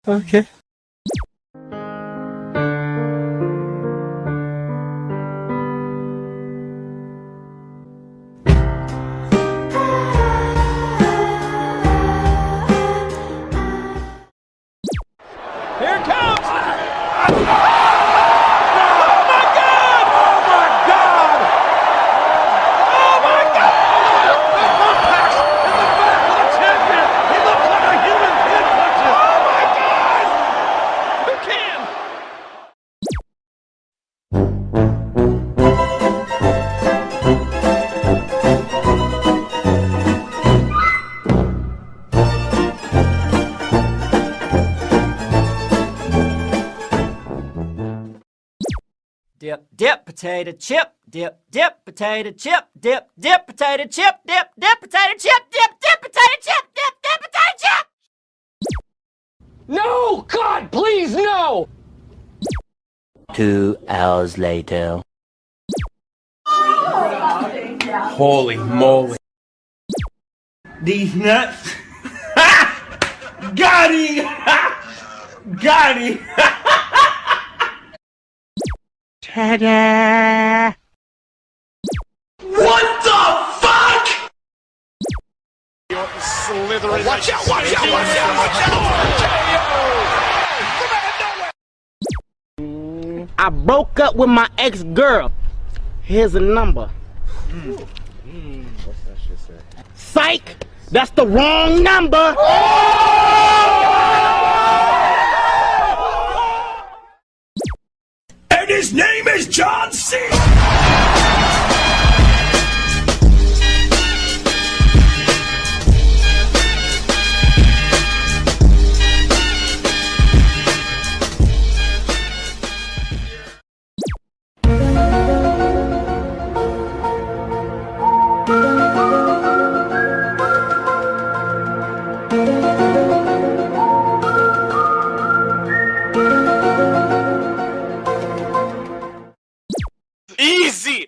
Okay. Here it comes! Dip, dip, potato chip. Dip, dip, potato chip. Dip, dip, potato chip. Dip, dip, potato chip. Dip, dip, potato chip. Dip, dip, potato chip. No! God, please, no! 2 hours later. Holy moly. These nuts. Got him! Got him! Ta-da! What the fuck? Slithering. Watch out, watch out, watch out, watch out! I broke up with my ex-girl. Here's a number. What's that shit say? Psych! That's the wrong number! And his name is John C. Easy!